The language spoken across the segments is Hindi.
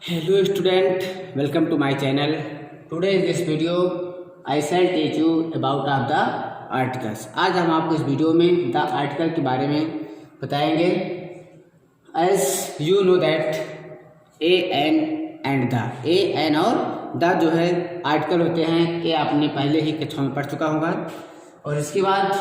Hello student, welcome to my channel. Today in this video I shall teach you about of the articles. आज हम आपको इस वीडियो में the article के बारे में बताएंगे. As you know that a n and the a n और the जो है आर्टिकल होते हैं, ये आपने पहले ही कक्षा में पढ़ चुका होगा. और इसके बाद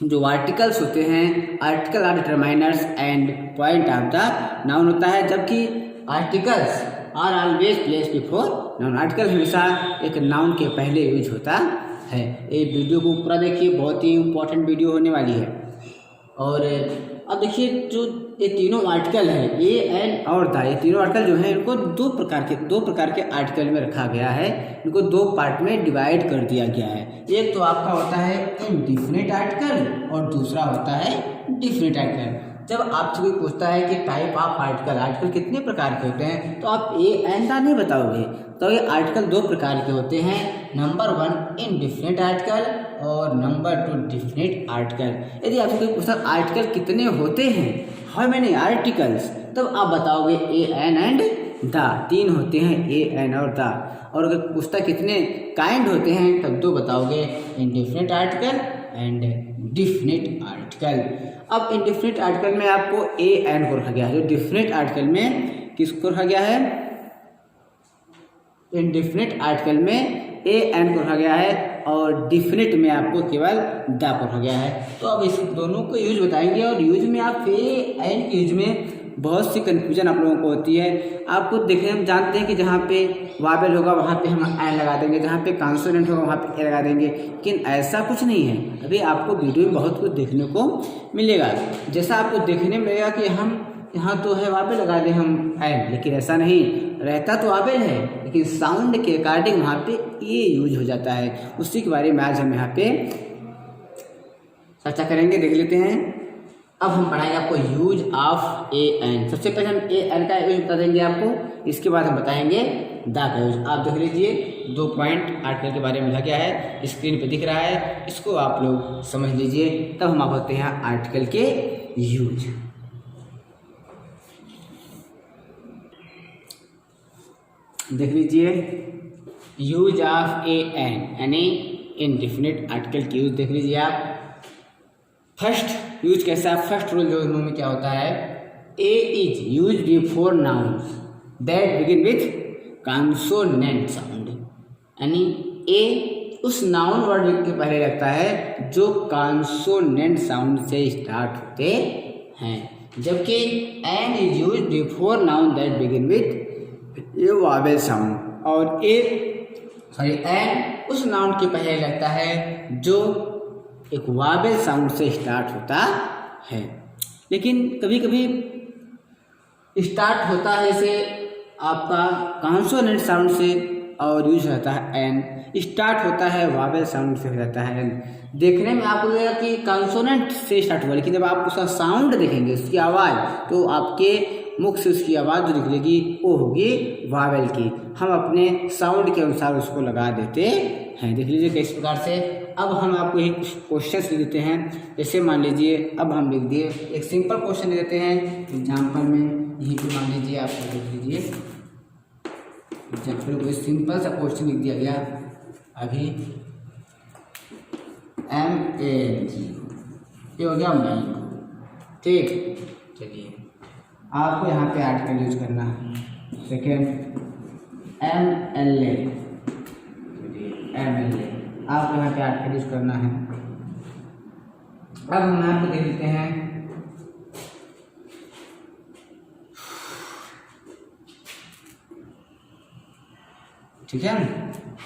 जो आर्टिकल्स होते हैं, article are determiners and point of the noun होता है, जबकि articles are always place before noun. Article हमेशा एक नाउन के पहले यूज होता है. ये वीडियो को पूरा देखिए, बहुत ही इंपॉर्टेंट वीडियो होने वाली है. और अब देखिए, जो ये तीनों आर्टिकल है ए एन और द, ये तीनों आर्टिकल जो है इनको दो प्रकार के आर्टिकल में रखा गया है. इनको दो पार्ट में डिवाइड कर दिया गया है. एक तो आपका होता है इनडिफिनिट आर्टिकल और दूसरा होता है डिफिनिट आर्टिकल. जब आपसे कोई पूछता है कि टाइप ऑफ आर्टिकल कितने प्रकार के होते हैं, तो आप ए एन द नहीं बताओगे. तो ये आर्टिकल दो प्रकार के होते हैं. नंबर 1 इनडिफिनिट आर्टिकल और नंबर 2 डिफिनिट आर्टिकल. यदि आपसे कोई पूछता है आर्टिकल कितने होते हैं, हाउ मेनी आर्टिकल्स, तब आप बताओगे ए एन एंड द. तीन होते हैं, ए एन और द. और अगर पूछता कितने काइंड होते हैं, तब दो बताओगे, indefinite article and definite article. अब इनडिफिनिट आर्टिकल में आपको ए एन को रखा गया है. जो डिफिनिट आर्टिकल में किसको रखा गया है, इनडिफिनिट आर्टिकल में ए एन को रखा गया है और डिफिनिट में आपको केवल द को रखा गया है. तो अब इस दोनों को यूज बताएंगे. और यूज में आप ए एन के यूज में बहुत सी कन्फ्यूजन आप लोगों को होती है. आपको देखने हम जानते हैं कि जहाँ पे वावेल होगा वहाँ पे हम एन लगा देंगे, जहाँ पे कॉन्सोनेंट होगा वहाँ पे ए लगा देंगे. लेकिन ऐसा कुछ नहीं है. अभी आपको वीडियो में बहुत कुछ देखने को मिलेगा. जैसा आपको देखने में मिलेगा कि हम यहाँ तो है वावेल लगा दें हम एन, लेकिन ऐसा नहीं रहता. तो वावेल है, लेकिन साउंड के अकॉर्डिंग वहाँ पे ए यूज हो जाता है. उसी के बारे में आज हम यहाँ पे चर्चा करेंगे. देख लेते हैं. अब हम पढ़ाएंगे आपको यूज ऑफ ए एन. सबसे पहले हम ए एन का यूज बता देंगे आपको, इसके बाद हम बताएंगे द का यूज. आप देख लीजिए, 2 पॉइंट आर्टिकल के बारे में लिखा गया है, स्क्रीन पे दिख रहा है. इसको आप लोग समझ लीजिए, तब हम आप होते हैं आर्टिकल के यूज. देख लीजिए, यूज ऑफ ए एन यानी इनडिफिनिट आर्टिकल के यूज देख लीजिए आप. फर्स्ट यूज कैसा है, फर्स्ट रूल जो इनमें क्या होता है, a is use before nouns that begin with consonant sound. यानी ए उस नाउन वर्ड के पहले लगता है जो कॉन्सोनेंट साउंड से स्टार्ट होते हैं, जबकि an is use before noun that begin with a vowel sound. और एन उस नाउन के पहले लगता है जो एक वावेल साउंड से स्टार्ट होता है. लेकिन कभी कभी स्टार्ट होता है जैसे आपका कॉन्सोनेंट साउंड से और यूज होता है एन. स्टार्ट होता है वावेल साउंड से हो जाता है एन. देखने में आपको लगेगा कि कॉन्सोनेंट से स्टार्ट हुआ, लेकिन जब आप उसका साउंड देखेंगे, उसकी आवाज़, तो आपके मुख से उसकी आवाज़ जो निकलेगी वो होगी वावेल की. हम अपने साउंड के अनुसार उसको लगा देते हैं. देख लीजिए किस प्रकार से. अब हम आपको एक क्वेश्चन लिख देते हैं. जैसे मान लीजिए, अब हम लिख दिए एक सिंपल क्वेश्चन लिख देते हैं एग्जाम्पल में. यहीं पे मान लीजिए, आप लिख लीजिए एग्जाम्पल को सिंपल सा क्वेश्चन लिख दिया गया. अभी MANG ये हो गया मैंगो. ठीक, चलिए आपको यहाँ पे आर्टिकल यूज करना है. सेकेंड MLA आपको यहाँ पे आर्टिकल यूज करना है. अब हम यहाँ पे देख लेते हैं, ठीक है.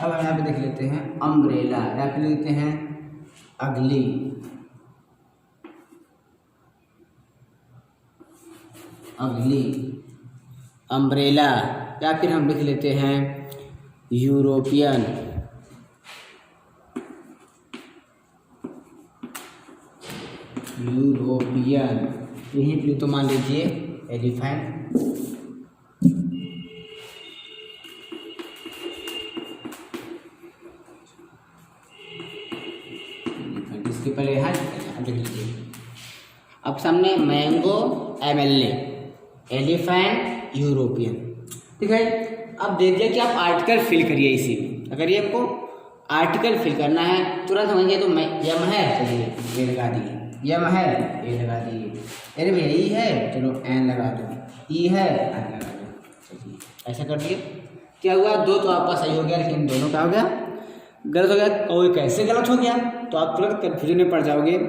अब हम यहाँ पे देख लेते हैं अम्ब्रेला, या फिर लेते हैं अगली. अम्ब्रेला, या फिर हम लिख लेते हैं यूरोपियन. यहीं पे तो मान लीजिए एलिफेंट. इसके पहले यहाँ लिख लीजिए. अब सामने मैंगो MLA, एलिफेंट यूरोपियन. ठीक है। अब दे दिया कि आप आर्टिकल फिल करिए इसी में। अगर ये आपको आर्टिकल फिल करना है तुरंत समझिए तो यम है, चलिए ये लगा दिए, यम है ये लगा दिए, अरे भैया ई है चलो एन लगा दो, ई है एन लगा दो, चलिए ऐसा कर दिए। क्या हुआ, दो तो आपका सही हो गया, लेकिन दोनों क्या हो गया, गलत हो गया। कोई कैसे गलत हो गया तो आप तुरंत कन्फ्यूजन में पड़ जाओगे।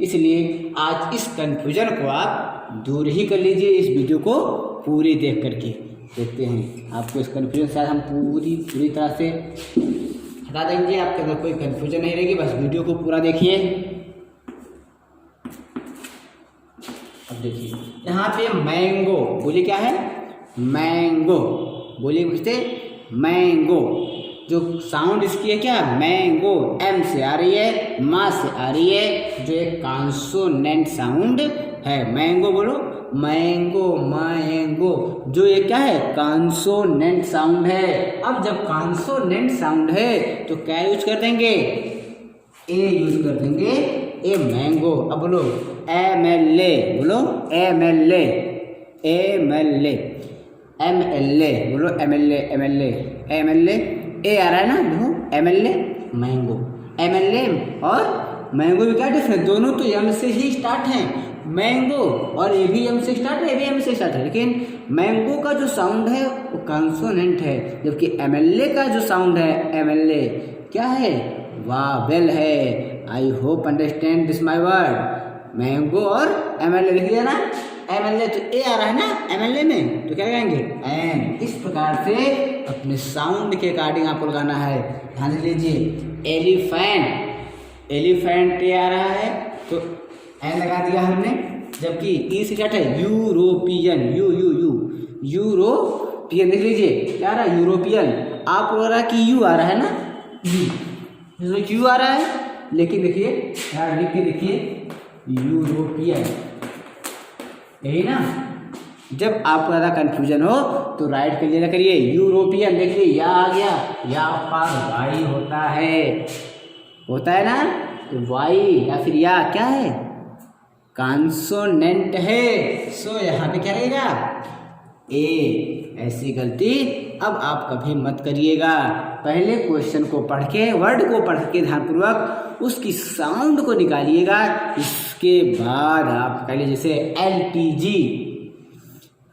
इसलिए आज इस कन्फ्यूजन को आप दूर ही कर लीजिए, इस वीडियो को पूरी देख करके। देखते हैं आपको इस कन्फ्यूजन से हम पूरी तरह से हटा देंगे, आपके अंदर कोई कन्फ्यूजन नहीं रहेगी। बस वीडियो को पूरा देखिए। अब देखिए यहाँ पे मैंगो, बोलिए क्या है, मैंगो, बोलिए पूछते मैंगो, जो साउंड इसकी है क्या, मैंगो, एम से आ रही है, माँ से आ रही है, जो एक कॉन्सोनेंट साउंड है। मैंगो बोलो, मैंगो, मैंगो, जो ये क्या है, कॉन्सोनेंट साउंड है। अब जब कॉन्सोनेंट साउंड है तो क्या यूज कर देंगे, ए यूज कर देंगे, ए मैंगो। अब बोलो एम एल ए, बोलो M L A, M L A, M L A, बोलो M L A, M L A, M L A आ रहा है ना, देखो M L A mango, M L A और मैंगो में क्या डिफरेंस, दोनों तो एम से ही स्टार्ट हैं। मैंगो और ए भी एम से स्टार्ट है, ए भी एम से स्टार्ट है, लेकिन मैंगो का जो साउंड है वो कॉन्सोनेंट है, जबकि एम एल ए का जो साउंड है, एम एल ए क्या है, वावेल है। I hope understand this my word. Mango और एम एल ए लिख लिया ना, एम एल ए तो ए आ रहा है ना एम एल ए में, तो क्या कहेंगे एन। इस प्रकार से अपने साउंड के अकॉर्डिंग आपको लगाना है। ध्यान से लीजिए, एलिफेंट, एलिफेंट ए आ रहा है तो एन लगा दिया हमने, जबकि ई से क्या है, European, you you you, European, देख लीजिए क्या आ रहा है, यूरोपियन। आप बोल रहा है कि यू आ रहा है ना, यू, क्यू आ रहा है, लेकिन देखिए यार लिख के देखिए यूरोपियन, यही ना। जब आपको ज़्यादा कन्फ्यूजन हो तो राइट के लिए करिए यूरोपियन, देखिए या आ गया, या पर वाई होता है ना, तो वाई या फिर या क्या है, कॉन्सोनेंट है। सो यहाँ पे क्या रहेगा, ए। ऐसी गलती अब आप कभी मत करिएगा। पहले क्वेश्चन को पढ़ के, वर्ड को पढ़ के ध्यानपूर्वक उसकी साउंड को निकालिएगा, इसके बाद आप कह लीजिए जैसे LPG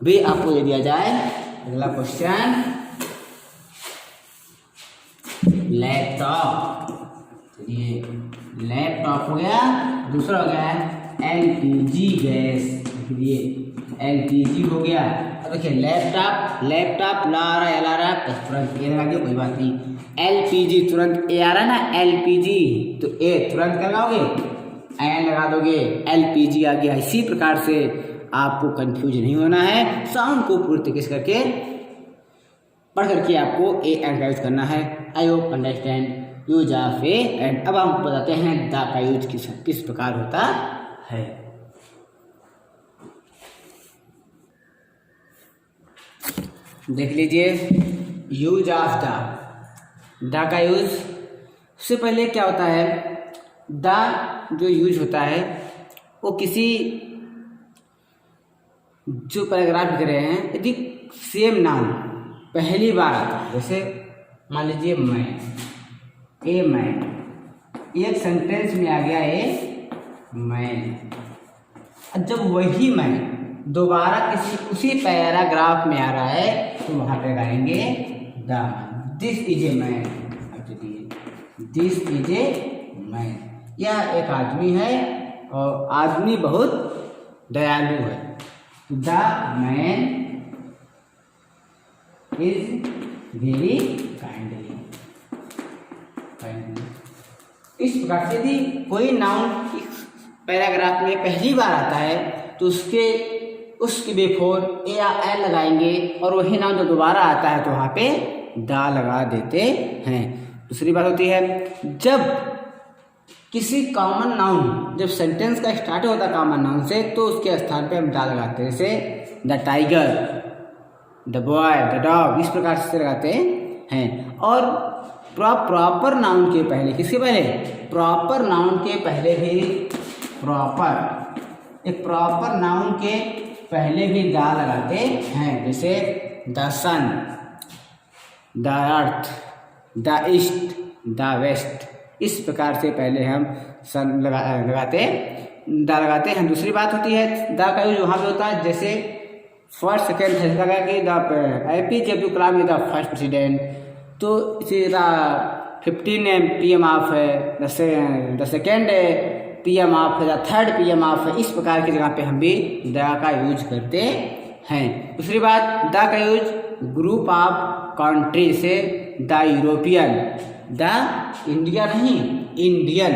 भी आपको दे दिया जाए। अगला क्वेश्चन लैपटॉप, चलिए लैपटॉप हो गया, दूसरा हो गया LPG गैस, देखिए LPG हो गया। अब देखिए लैपटॉप, लैपटॉप ला रहा है, ला रहा है, तुरंत ए लगा दिया, कोई बात नहीं। LPG तुरंत ए आ रहा है ना, LPG तो ए तुरंत क्या लगाओगे, एन लगा दोगे, LPG आ गया। इसी प्रकार से आपको कंफ्यूज नहीं होना है, साउंड को पूरी तरीके से करके पढ़ करके आपको ए एंड का यूज करना है। I hope understand use of A and. अब हम बताते हैं द का यूज किस प्रकार होता है। देख लीजिए यूज ऑफ द का यूज। सबसे पहले क्या होता है, द जो यूज होता है वो किसी जो पैराग्राफ लिख रहे हैं, यदि सेम नाउन पहली बार आता है, जैसे मान लीजिए मैं, ए मैं, एक सेंटेंस में आ गया ए मैं, जब वही मैं दोबारा किसी उसी पैराग्राफ में आ रहा है तो वहाँ पे लगाएंगे the. This is a man, this is a man, यह एक आदमी है और आदमी बहुत दयालु है। The man is very kindly. इस प्रकार से यदि कोई नाउन पैराग्राफ में पहली बार आता है तो उसके बिफोर ए या एल लगाएंगे, और वही नाउन जब दोबारा आता है तो वहाँ पे दा लगा देते हैं। दूसरी बात होती है, जब किसी कॉमन नाउन, जब सेंटेंस का स्टार्ट होता है कॉमन नाउन से, तो उसके स्थान पे हम दा लगाते हैं, जैसे the tiger, the boy, the dog, इस प्रकार से लगाते हैं। और प्रॉपर नाउन के पहले, किसके पहले, प्रॉपर नाउन के पहले भी, एक प्रॉपर नाउन के पहले भी दा लगाते हैं। जैसे the sun, the earth, the east, the west. इस प्रकार से पहले हम सन लगाते हैं। दूसरी बात होती है द का यूज वहाँ पे होता है जैसे फर्स्ट सेकेंड थर्ड लगा कि the APJ Abdul Kalam is the first president, तो इसी the 15 PM of the second PM of the third PM of, इस प्रकार की जगह पे हम भी द का यूज करते हैं। दूसरी बात द का यूज ग्रुप ऑफ कंट्री से द यूरोपियन, द इंडिया नहीं इंडियन।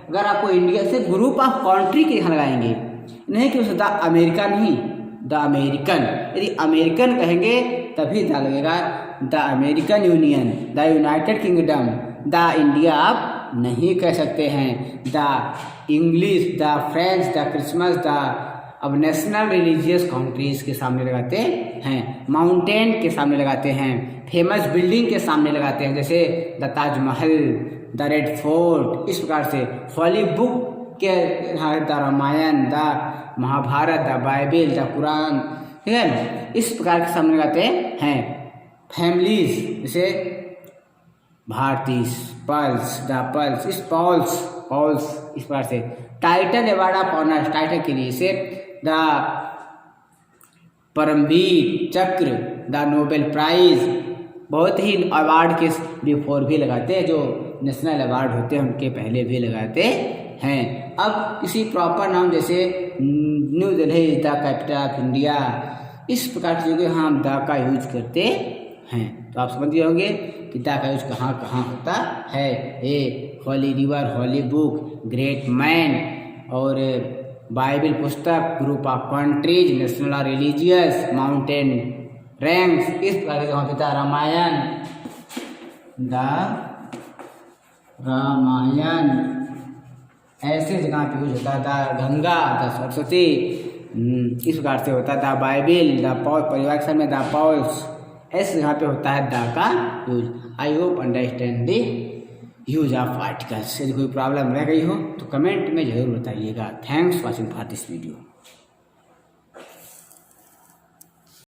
अगर आपको इंडिया से ग्रुप ऑफ कंट्री के यहाँ लगाएंगे, नहीं कि उसे द अमेरिका नहीं, द अमेरिकन। यदि अमेरिकन कहेंगे तभी द लगेगा। The American union, the United kingdom, the India आप नहीं कह सकते हैं। The English, the French, the Christmas, the अब नेशनल रिलीजियस कंट्रीज के सामने लगाते हैं। माउंटेन के सामने लगाते हैं। फेमस बिल्डिंग के सामने लगाते हैं जैसे the Taj Mahal, the Red Fort. इस प्रकार से होली बुक के the Ramayana, the Mahabharata, the Bible, the Quran, ठीक है ना, इस प्रकार के सामने लगाते हैं। फैमिलीज जैसे भारतीय, पल्स, द पल्स, इस पॉल्स इस प्रकार से। Title award of honour, title के लिए से द परमवीर चक्र, द नोबेल प्राइज। बहुत ही अवार्ड के बिफोर भी लगाते हैं, जो नेशनल अवार्ड होते हैं उनके पहले भी लगाते हैं। अब किसी प्रॉपर नाम जैसे new Delhi is the capital of India, इस प्रकार की जगह हम द का यूज करते हैं। तो आप समझ गए होंगे कि द का यूज कहाँ कहाँ होता है। Holi river, Holi book, great man और बाइबल पुस्तक, ग्रुप ऑफ कंट्रीज, नेशनल और रिलीजियस, माउंटेन रैंक्स, इस प्रकार के जहाँ पे रामायण, द रामायण, ऐसे जगह पे यूज होता था। गंगा, द सरस्वती, इस प्रकार से होता था। बाइबल, द पॉल, परिवार के सामने द पॉल्स, ऐसे जगह पे होता है द का use. I hope understand the use of articles. यदि कोई प्रॉब्लम रह गई हो तो कमेंट में जरूर बताइएगा। Thanks watching for this video.